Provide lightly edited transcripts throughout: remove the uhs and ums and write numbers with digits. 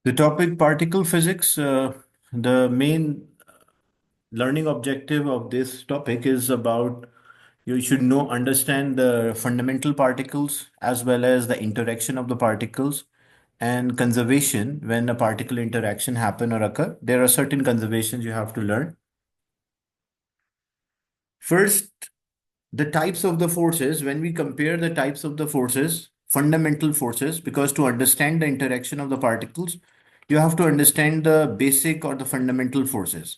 The topic particle physics, the main learning objective of this topic is about you should understand the fundamental particles as well as the interaction of the particles and conservation when a particle interaction happen or occur. There are certain conservations you have to learn. First, the types of the forces, when we compare the types of the forces, fundamental forces, because to understand the interaction of the particles, you have to understand the basic or the fundamental forces.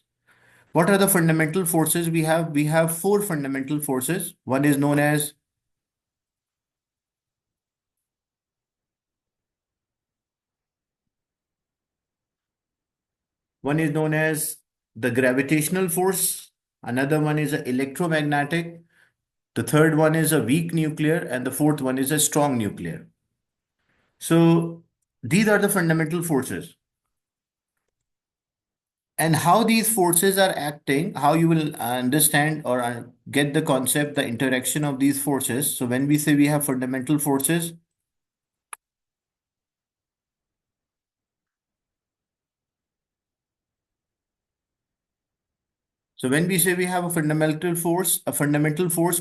What are the fundamental forces we have? We have four fundamental forces. One is known as the gravitational force. Another one is a electromagnetic. The third one is a weak nuclear, and the fourth one is a strong nuclear. So these are the fundamental forces. And how these forces are acting, how you will understand or get the concept, the interaction of these forces. So when we say we have fundamental forces, so when we say we have a fundamental force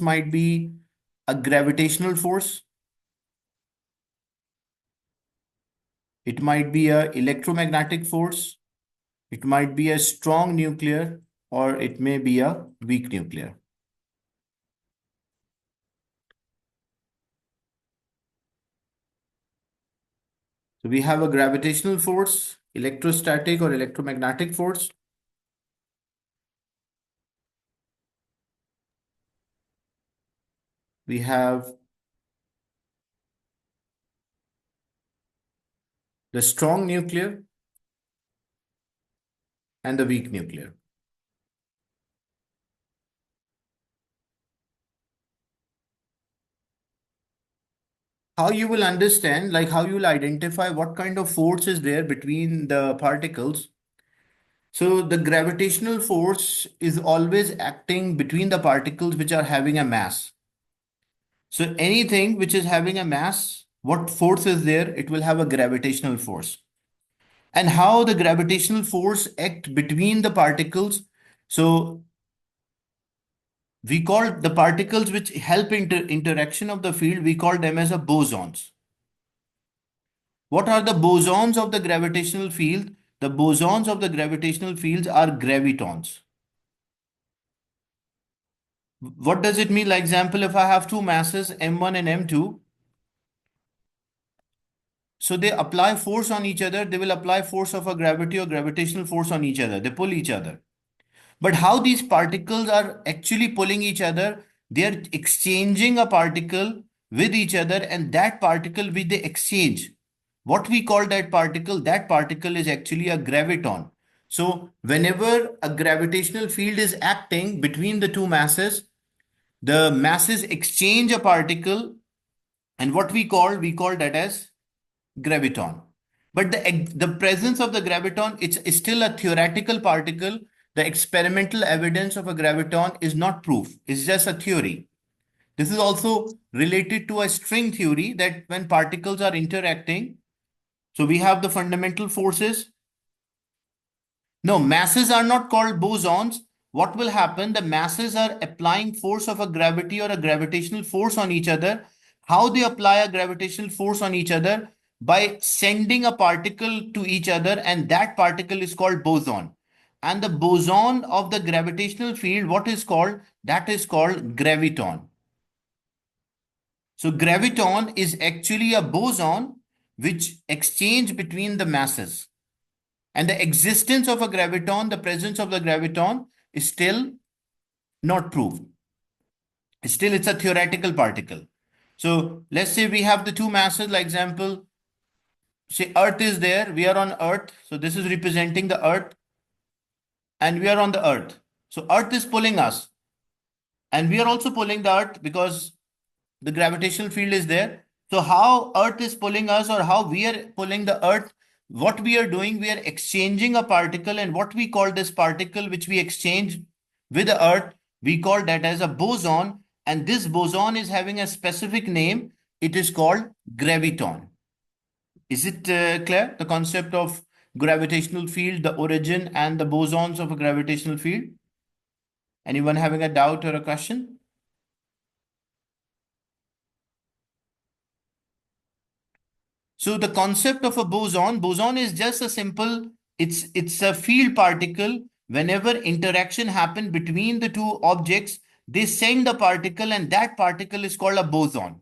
might be a gravitational force, it might be a electromagnetic force, it might be a strong nuclear, or it may be a weak nuclear. So we have a gravitational force, electrostatic or electromagnetic force. We have the strong nuclear and the weak nuclear. How you will understand, like how you will identify what kind of force is there between the particles. So the gravitational force is always acting between the particles which are having a mass. So anything which is having a mass, what force is there? It will have a gravitational force. And how the gravitational force act between the particles. So we call the particles which help interaction of the field, we call them as a bosons. What are the bosons of the gravitational field? The bosons of the gravitational fields are gravitons. What does it mean? Like example, if I have two masses, M1 and M2, so they apply force on each other, they will apply force of a gravity or gravitational force on each other. They pull each other. But how these particles are actually pulling each other, they are exchanging a particle with each other, and that particle which they exchange, what we call that particle is actually a graviton. So whenever a gravitational field is acting between the two masses, the masses exchange a particle, and what we call that as graviton. But the presence of the graviton, it's still a theoretical particle. The experimental evidence of a graviton is not proof. It's just a theory. This is also related to a string theory that when particles are interacting, so we have the fundamental forces. No, masses are not called bosons. What will happen? The masses are applying force of a gravity or a gravitational force on each other. How they apply a gravitational force on each other? By sending a particle to each other, and that particle is called boson. And the boson of the gravitational field, what is called? That is called graviton. So graviton is actually a boson which exchange between the masses. And the existence of a graviton, the presence of the graviton is still not proved. Still, it's a theoretical particle. So let's say we have the two masses, like example, say Earth is there, we are on Earth. So this is representing the Earth, and we are on the Earth. So Earth is pulling us, and we are also pulling the Earth because the gravitational field is there. So how Earth is pulling us, or how we are pulling the Earth, what we are doing, we are exchanging a particle, and what we call this particle which we exchange with the Earth, we call that as a boson, and this boson is having a specific name. It is called graviton. Is it clear? The concept of gravitational field, the origin and the bosons of a gravitational field? Anyone having a doubt or a question? So the concept of a boson is just a simple, it's a field particle. Whenever interaction happen between the two objects, they send a particle, and that particle is called a boson.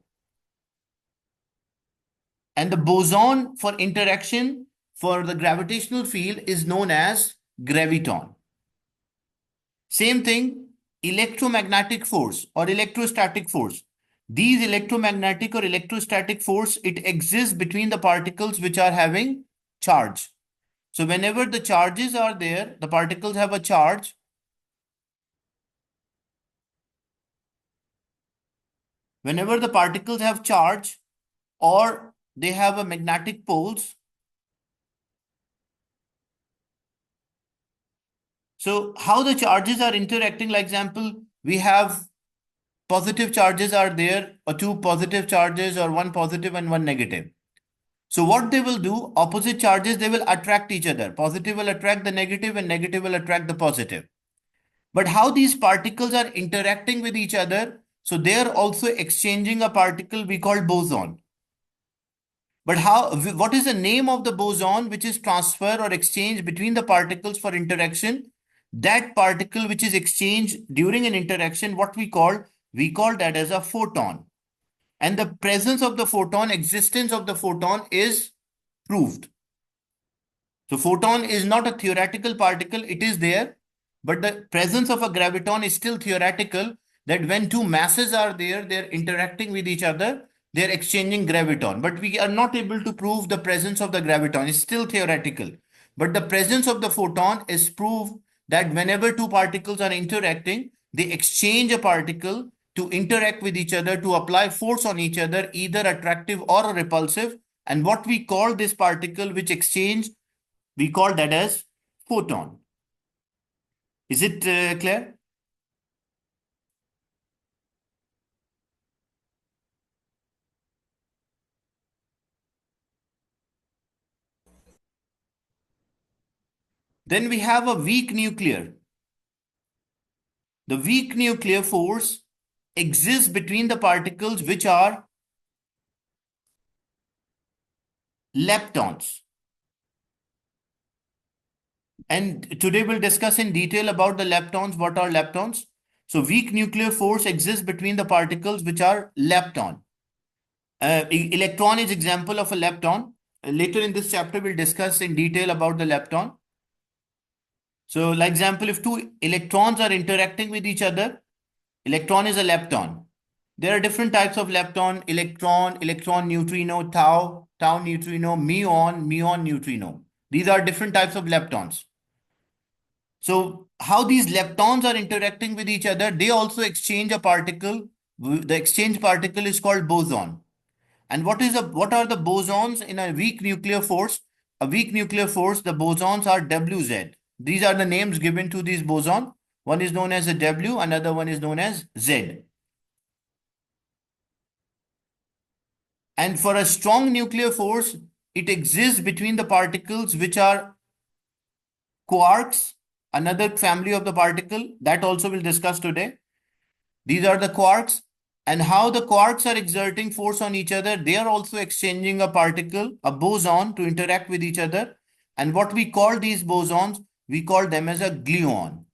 And the boson for interaction for the gravitational field is known as graviton. Same thing, electromagnetic force or electrostatic force. These electromagnetic or electrostatic force, it exists between the particles which are having charge. So whenever the charges are there, the particles have a charge. Whenever the particles have charge or they have a magnetic poles. So how the charges are interacting, like example, we have positive charges are there, or two positive charges, or one positive and one negative. So what they will do, opposite charges, they will attract each other. Positive will attract the negative and negative will attract the positive. But how these particles are interacting with each other, so they are also exchanging a particle we call boson. But what is the name of the boson which is transfer or exchange between the particles for interaction? That particle which is exchanged during an interaction, what we call that as a photon. And the presence of the photon, existence of the photon is proved. So photon is not a theoretical particle, it is there, but the presence of a graviton is still theoretical, that when two masses are there, they're interacting with each other, they're exchanging graviton. But we are not able to prove the presence of the graviton, it's still theoretical. But the presence of the photon is proof that whenever two particles are interacting, they exchange a particle to interact with each other, to apply force on each other, either attractive or repulsive. And what we call this particle which exchange, we call that as photon. Is it clear? Then we have a weak nuclear. The weak nuclear force exists between the particles which are leptons. And today we'll discuss in detail about the leptons. What are leptons? So weak nuclear force exists between the particles which are lepton. Electron is example of a lepton. Later in this chapter, we'll discuss in detail about the lepton. So, like example, if two electrons are interacting with each other, electron is a lepton. There are different types of lepton: electron neutrino, tau neutrino, muon neutrino. These are different types of leptons. So how these leptons are interacting with each other, they also exchange a particle. The exchange particle is called boson. And what are the bosons in a weak nuclear force? A weak nuclear force, the bosons are WZ. These are the names given to these boson. One is known as a W, another one is known as Z. And for a strong nuclear force, it exists between the particles which are quarks, another family of the particle that also we'll discuss today. These are the quarks, and how the quarks are exerting force on each other. They are also exchanging a particle, a boson, to interact with each other. And what we call these bosons, we call them as a gluon.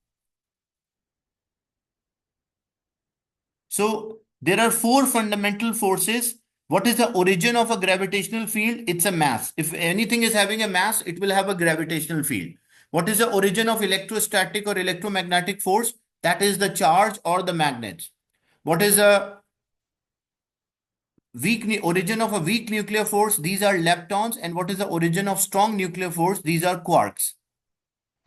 So there are four fundamental forces. What is the origin of a gravitational field? It's a mass. If anything is having a mass, it will have a gravitational field. What is the origin of electrostatic or electromagnetic force? That is the charge or the magnets. What is the origin of a weak nuclear force? These are leptons. And what is the origin of strong nuclear force? These are quarks.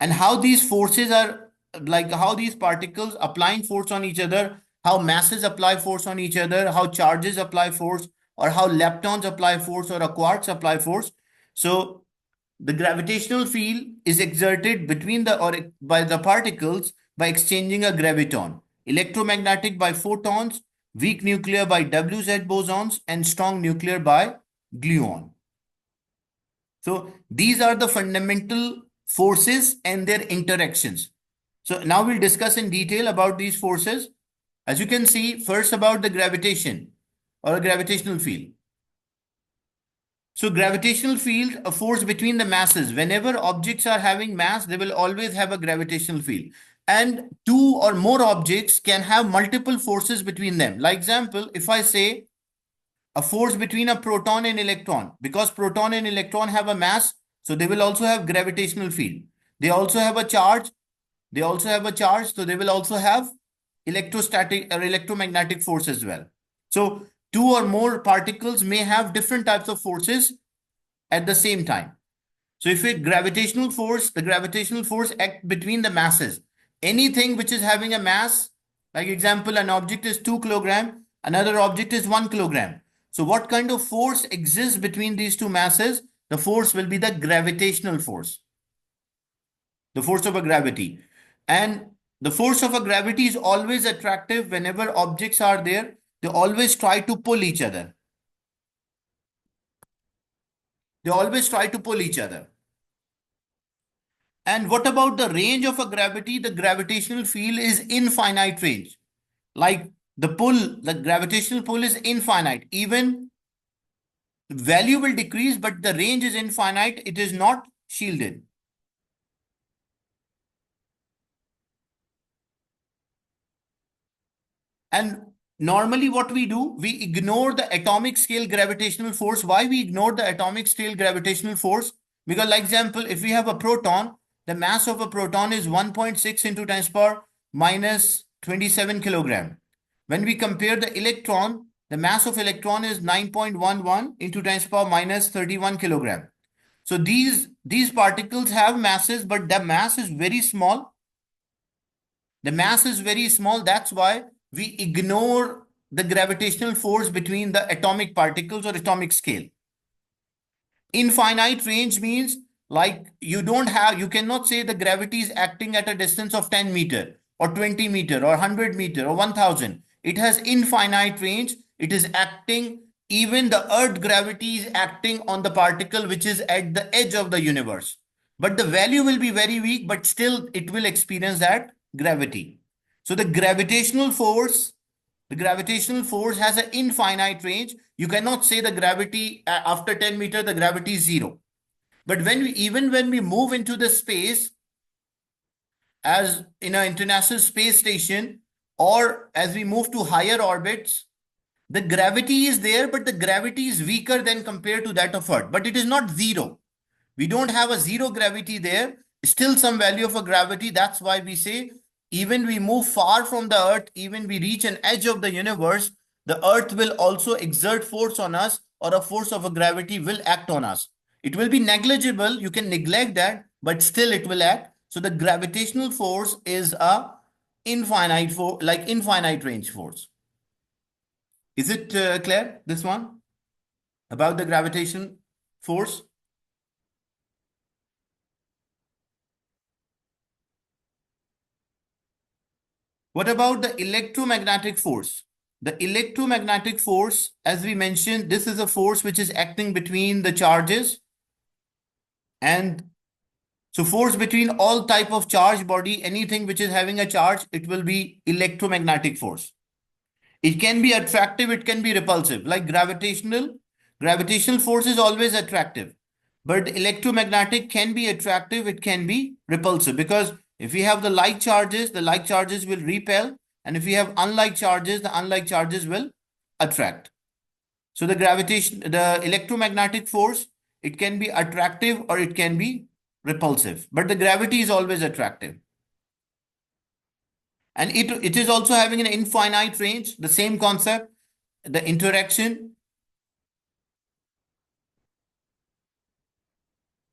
And how these forces are, like how these particles applying force on each other, how masses apply force on each other, how charges apply force, or how leptons apply force or a quarks apply force. So the gravitational field is exerted between the or by the particles by exchanging a graviton. Electromagnetic by photons, weak nuclear by WZ bosons, and strong nuclear by gluon. So these are the fundamental forces and their interactions. So now we'll discuss in detail about these forces. As you can see, first about the gravitation or a gravitational field. So gravitational field, a force between the masses. Whenever objects are having mass, they will always have a gravitational field. And two or more objects can have multiple forces between them. Like example, if I say a force between a proton and electron, because proton and electron have a mass, so they will also have gravitational field. They also have a charge. So they will also have electrostatic or electromagnetic force as well. So two or more particles may have different types of forces at the same time. So if the gravitational force act between the masses. Anything which is having a mass, like example, an object is 2 kilogram, another object is 1 kilogram. So what kind of force exists between these two masses? The force will be the gravitational force, the force of a gravity. And the force of a gravity is always attractive. Whenever objects are there, they always try to pull each other. They always try to pull each other. And what about the range of a gravity? The gravitational field is infinite range. Like the gravitational pull is infinite. Even value will decrease, but the range is infinite. It is not shielded. And normally what we do, we ignore the atomic scale gravitational force. Why we ignore the atomic scale gravitational force? Because like example, if we have a proton, the mass of a proton is 1.6 into 10 power minus 27 kilogram. When we compare the electron, the mass of electron is 9.11 into 10 power minus 31 kilogram. So these particles have masses, but the mass is very small. The mass is very small. That's why we ignore the gravitational force between the atomic particles or atomic scale. Infinite range means like you cannot say the gravity is acting at a distance of 10 meter or 20 meter or 100 meter or 1000. It has infinite range. It is acting, even the earth gravity is acting on the particle which is at the edge of the universe. But the value will be very weak, but still it will experience that gravity. So the gravitational force has an infinite range. You cannot say the gravity after 10 meter, the gravity is zero. But even when we move into the space, as in an international space station, or as we move to higher orbits, the gravity is there, but the gravity is weaker than compared to that of Earth. But it is not zero. We don't have a zero gravity there. Still some value of a gravity. That's why we say even we move far from the Earth, even we reach an edge of the universe, the Earth will also exert force on us, or a force of a gravity will act on us. It will be negligible. You can neglect that, but still it will act. So the gravitational force is a infinite range force. Is it clear, this one, about the gravitation force? What about the electromagnetic force? The electromagnetic force, as we mentioned, this is a force which is acting between the charges. And so force between all type of charge body, anything which is having a charge, it will be electromagnetic force. It can be attractive, it can be repulsive. Like gravitational force is always attractive. But electromagnetic can be attractive, it can be repulsive. Because if we have the like charges will repel. And if we have unlike charges, the unlike charges will attract. So the electromagnetic force, it can be attractive or it can be repulsive. But the gravity is always attractive. And it is also having an infinite range, the same concept, the interaction,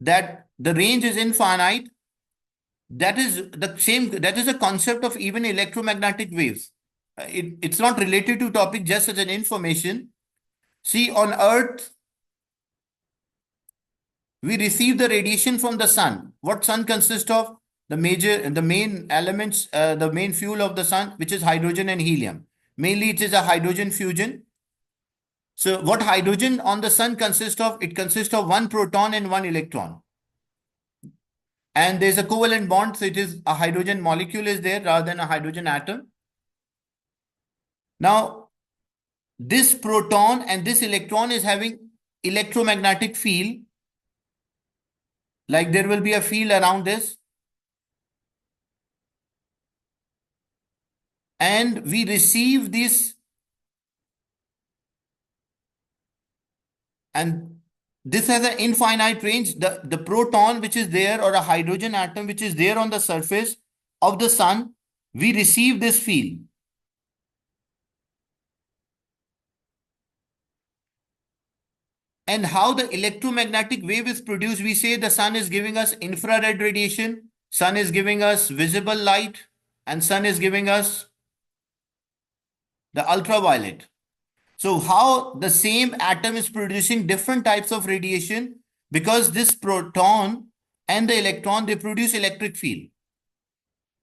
that the range is infinite. That is a concept of even electromagnetic waves. It's not related to topic, just as an information. See, on Earth, we receive the radiation from the sun. What sun consists of? The main elements, the main fuel of the sun, which is hydrogen and helium. Mainly, it is a hydrogen fusion. So what hydrogen on the sun consists of? It consists of one proton and one electron. And there's a covalent bond, so it is a hydrogen molecule is there rather than a hydrogen atom. Now, this proton and this electron is having electromagnetic field, like there will be a field around this. And we receive this, and this has an infinite range. The proton which is there, or a hydrogen atom which is there on the surface of the sun, we receive this field. And how the electromagnetic wave is produced, we say the sun is giving us infrared radiation, sun is giving us visible light, and sun is giving us the ultraviolet. So how the same atom is producing different types of radiation? Because this proton and the electron, they produce electric field.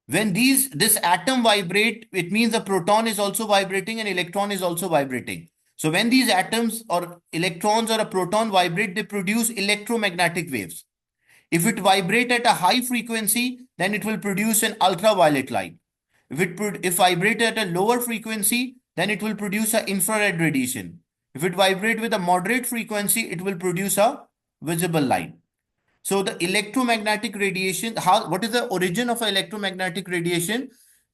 When this atom vibrate, it means the proton is also vibrating and electron is also vibrating. So when these atoms or electrons or a proton vibrate, they produce electromagnetic waves. If it vibrate at a high frequency, then it will produce an ultraviolet light. If vibrate at a lower frequency, then it will produce an infrared radiation. If it vibrate with a moderate frequency, it will produce a visible light. So the electromagnetic radiation, what is the origin of electromagnetic radiation?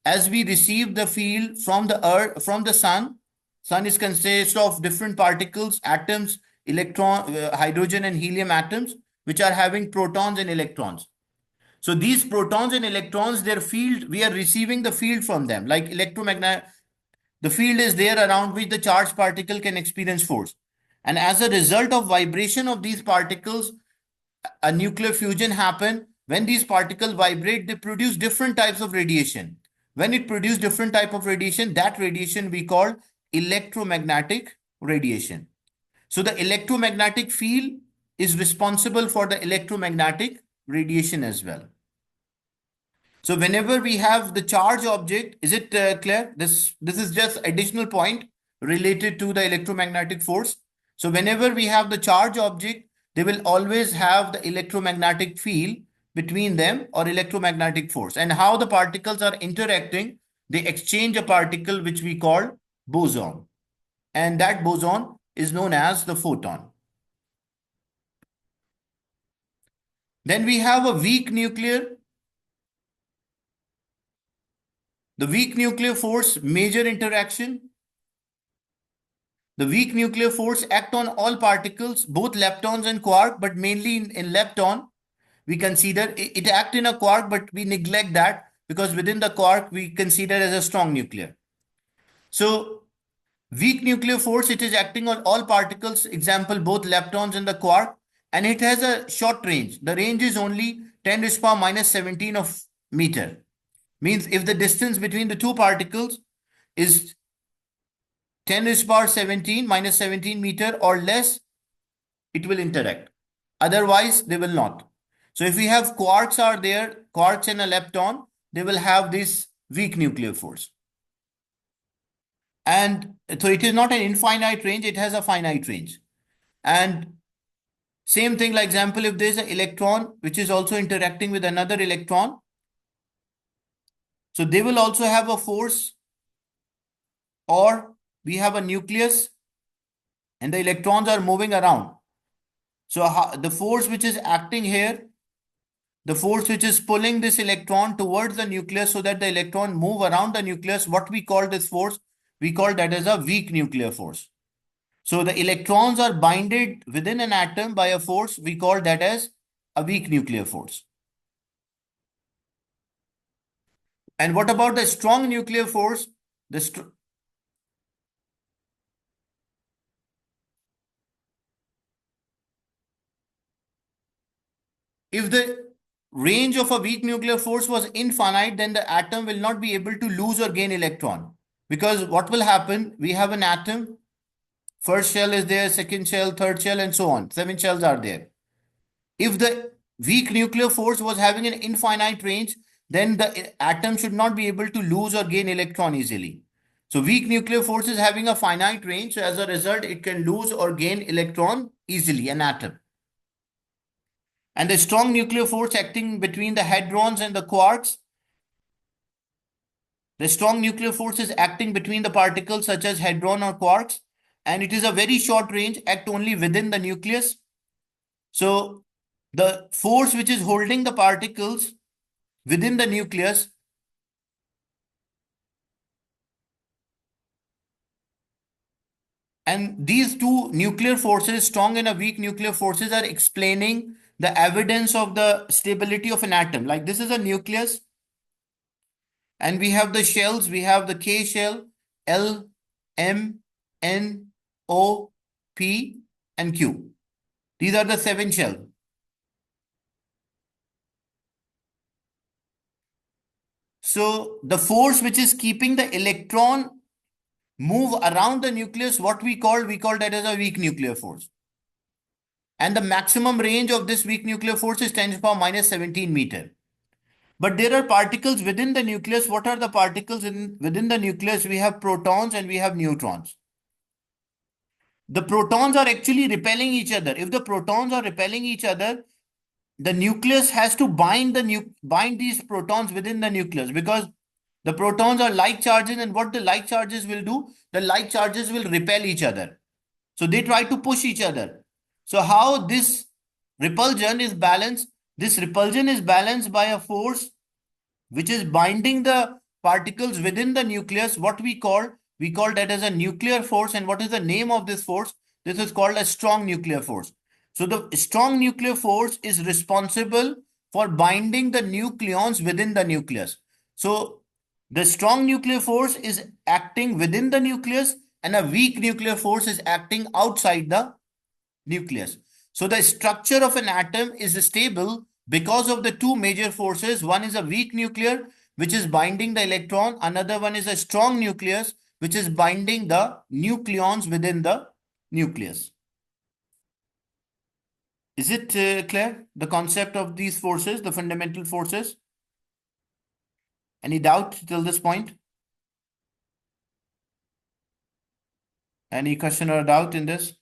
As we receive the field from the earth, from the sun is consist of different particles, atoms, hydrogen and helium atoms, which are having protons and electrons. So these protons and electrons, their field, we are receiving the field from them, like electromagnetic. The field is there around which the charged particle can experience force. And as a result of vibration of these particles, a nuclear fusion happen. When these particles vibrate, they produce different types of radiation. When it produces different type of radiation, that radiation we call electromagnetic radiation. So the electromagnetic field is responsible for the electromagnetic radiation as well. So whenever we have the charge object, is it clear? This is just additional point related to the electromagnetic force. So whenever we have the charge object, they will always have the electromagnetic field between them, or electromagnetic force. And how the particles are interacting, they exchange a particle which we call boson. And that boson is known as the photon. Then we have a weak nuclear. The weak nuclear force, major interaction. The weak nuclear force act on all particles, both leptons and quark, but mainly in lepton. We consider it act in a quark, but we neglect that because within the quark we consider as a strong nuclear. So weak nuclear force, it is acting on all particles, example both leptons and the quark, and it has a short range. The range is only 10 to the power minus 17 of meter. Means if the distance between the two particles is 10 to the power 17 minus 17 meter or less, it will interact. Otherwise, they will not. So if we have quarks are there, quarks and a lepton, they will have this weak nuclear force. And so it is not an infinite range, it has a finite range. And same thing, like example, if there's an electron which is also interacting with another electron, so they will also have a force, or we have a nucleus and the electrons are moving around. So the force which is acting here, the force which is pulling this electron towards the nucleus so that the electron move around the nucleus, what we call this force? We call that as a weak nuclear force. So the electrons are binded within an atom by a force, we call that as a weak nuclear force. And what about the strong nuclear force? If the range of a weak nuclear force was infinite, then the atom will not be able to lose or gain electron. Because what will happen? We have an atom, first shell is there, second shell, third shell, and so on. 7 shells are there. If the weak nuclear force was having an infinite range, then the atom should not be able to lose or gain electron easily. So weak nuclear force is having a finite range. So as a result, it can lose or gain electron easily, an atom. And the strong nuclear force acting between the hadrons and the quarks. The strong nuclear force is acting between the particles such as hadron or quarks, and it is a very short range, act only within the nucleus. So the force which is holding the particles within the nucleus and these two nuclear forces, strong and a weak nuclear forces, are explaining the evidence of the stability of an atom. Like this is a nucleus, and we have the shells. We have the K shell, L, M, N, O, P, and Q. These are the 7 shells. So the force which is keeping the electron move around the nucleus, what we call that as a weak nuclear force. And the maximum range of this weak nuclear force is 10 to the power minus 17 meter. But there are particles within the nucleus. What are the particles within the nucleus? We have protons and we have neutrons. The protons are actually repelling each other. If the protons are repelling each other, the nucleus has to bind these protons within the nucleus, because the protons are like charges, and what the like charges will do, the like charges will repel each other. So they try to push each other. So how this repulsion is balanced? This repulsion is balanced by a force which is binding the particles within the nucleus. What we call that as a nuclear force. And what is the name of this force? This is called a strong nuclear force. So the strong nuclear force is responsible for binding the nucleons within the nucleus. So the strong nuclear force is acting within the nucleus, and a weak nuclear force is acting outside the nucleus. So the structure of an atom is stable because of the two major forces. One is a weak nuclear, which is binding the electron. Another one is a strong nucleus, which is binding the nucleons within the nucleus. Is it clear? The concept of these forces, the fundamental forces? Any doubt till this point? Any question or doubt in this?